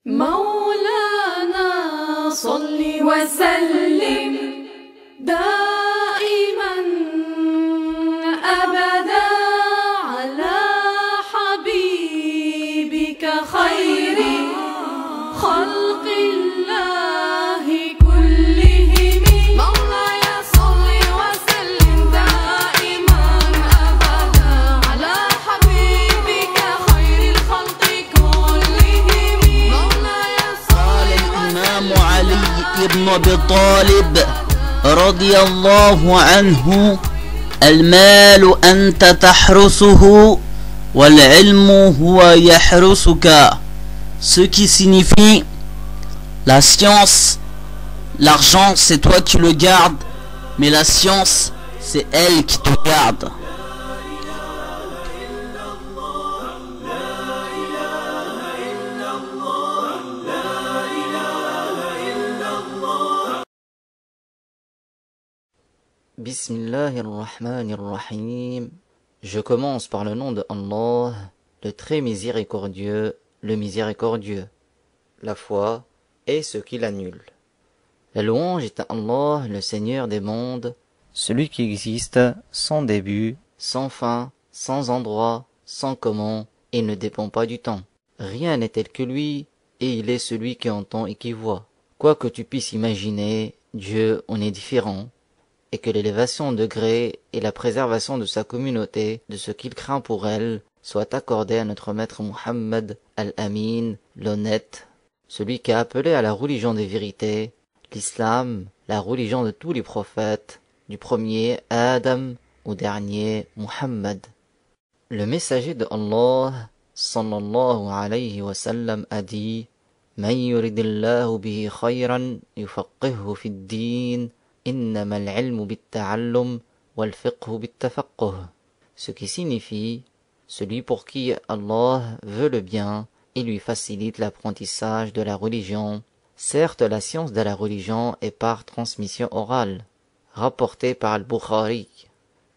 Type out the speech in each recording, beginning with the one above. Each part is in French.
مولانا صل وسلم دائما أبدا على حبيبك خير خلق الله كلهم مولاي صل وسلم دائما أبدا على حبيبك خير الخلق كلهم مولاي قال الإمام علي بن أبي طالب رضي الله عنه: المال أنت تحرسه والعلم هو يحرسك. Ce qui signifie la science, l'argent c'est toi qui le gardes, mais la science c'est elle qui te garde. Bismillahirrahmanirrahim. Je commence par le nom de Allah, le très miséricordieux, le miséricordieux. La foi est ce qui l'annule. La louange est à Allah, le Seigneur des mondes, celui qui existe sans début, sans fin, sans endroit, sans comment, et ne dépend pas du temps. Rien n'est tel que lui, et il est celui qui entend et qui voit. Quoi que tu puisses imaginer, Dieu en est différent, et que l'élévation en degré et la préservation de sa communauté, de ce qu'il craint pour elle, soit accordée à notre maître Muhammad al-Amin, l'honnête, celui qui a appelé à la religion des vérités, l'islam, la religion de tous les prophètes, du premier Adam au dernier Muhammad. Le messager de Allah, sallallahu alayhi wa sallam, a dit: Man yuridillahu bihi khayran yufaqqihhu fid din. Ce qui signifie celui pour qui Allah veut le bien et lui facilite l'apprentissage de la religion. Certes, la science de la religion est par transmission orale, rapportée par Al-Bukhari.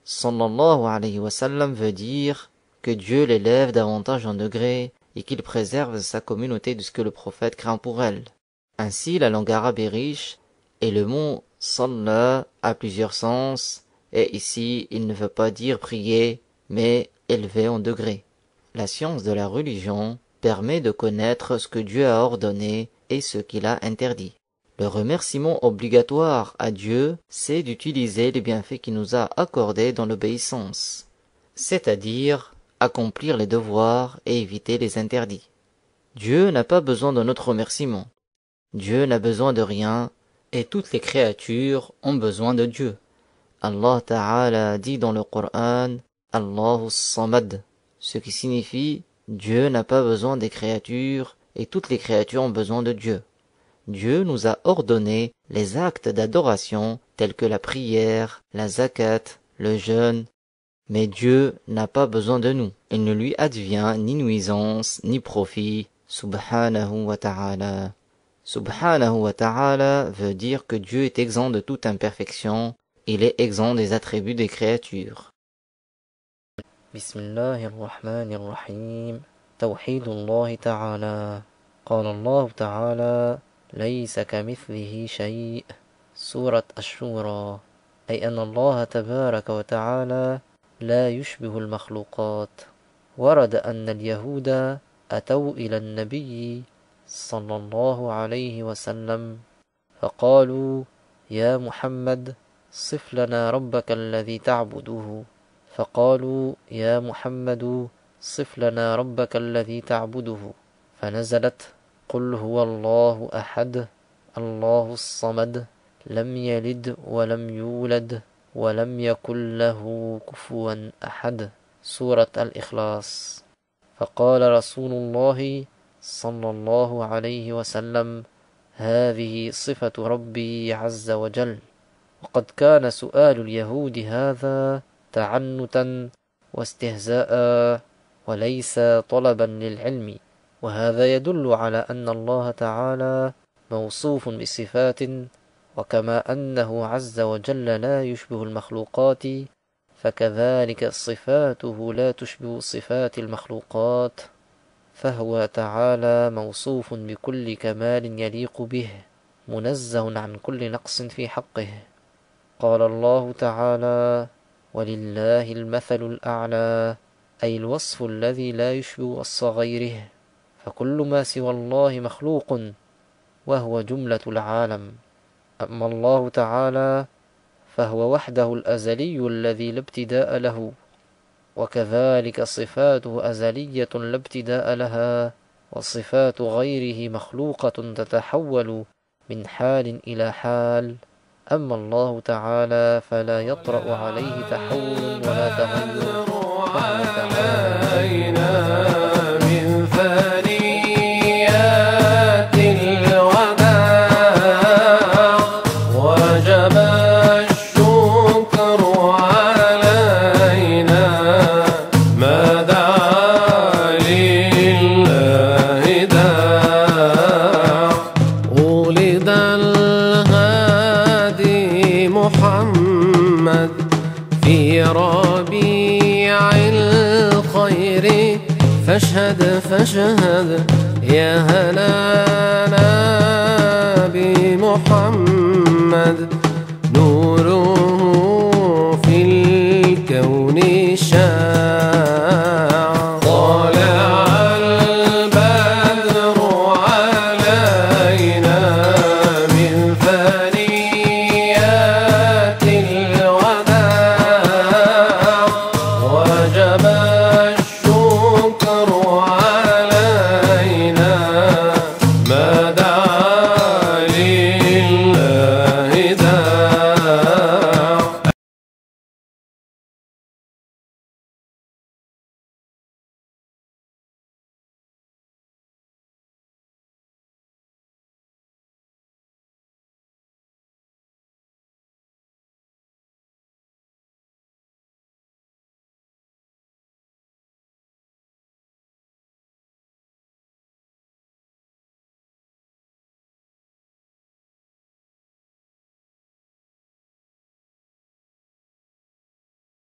Sallallahu alayhi wa sallam veut dire que Dieu l'élève davantage en degré et qu'il préserve sa communauté de ce que le prophète craint pour elle. Ainsi, la langue arabe est riche et le mot Salla a plusieurs sens, et ici il ne veut pas dire prier, mais élever en degré. La science de la religion permet de connaître ce que Dieu a ordonné et ce qu'il a interdit. Le remerciement obligatoire à Dieu, c'est d'utiliser les bienfaits qu'il nous a accordés dans l'obéissance, c'est-à-dire accomplir les devoirs et éviter les interdits. Dieu n'a pas besoin de notre remerciement. Dieu n'a besoin de rien, et toutes les créatures ont besoin de Dieu. Allah Ta'ala dit dans le Coran Allahu Samad, ce qui signifie Dieu n'a pas besoin des créatures et toutes les créatures ont besoin de Dieu. Dieu nous a ordonné les actes d'adoration tels que la prière, la zakat, le jeûne, mais Dieu n'a pas besoin de nous. Il ne lui advient ni nuisance ni profit, subhanahu wa ta'ala. Subhanahu wa ta'ala veut dire que Dieu est exempt de toute imperfection, il est exempt des attributs des créatures. Bismillahirrahmanirrahim. Tawhidullah ta'ala. Qala Allah ta'ala laysa kamithlihi shay'. Surat Ash-Shura. Ay anna Allah tabaraka wa ta'ala la yushbihu al-makhluqat. Warada anna al-yahuda ataw ila an-nabiyyi صلى الله عليه وسلم فقالوا يا محمد صف لنا ربك الذي تعبده فقالوا يا محمد صف لنا ربك الذي تعبده فنزلت قل هو الله أحد الله الصمد لم يلد ولم يولد ولم يكن له كفوا أحد سورة الإخلاص. فقال رسول الله صلى الله عليه وسلم هذه صفة ربي عز وجل. وقد كان سؤال اليهود هذا تعنتا واستهزاء وليس طلبا للعلم، وهذا يدل على أن الله تعالى موصوف بصفات، وكما أنه عز وجل لا يشبه المخلوقات فكذلك صفاته لا تشبه صفات المخلوقات. فهو تعالى موصوف بكل كمال يليق به، منزه عن كل نقص في حقه. قال الله تعالى: ولله المثل الأعلى، أي الوصف الذي لا يشبه وصف غيره، فكل ما سوى الله مخلوق، وهو جملة العالم. أما الله تعالى فهو وحده الأزلي الذي لا ابتداء له، وكذلك صفاته أزلية لا ابتداء لها، وصفات غيره مخلوقة تتحول من حال إلى حال. أما الله تعالى فلا يطرأ عليه تحول ولا تغير، وهو تعالى من ثنيات الوداع وجب الشكر علينا ما دعا لله داع. ولد الهادي محمد في ربيع الخير، فاشهد يا هلانا بمحمد، نوره في الكون شاع.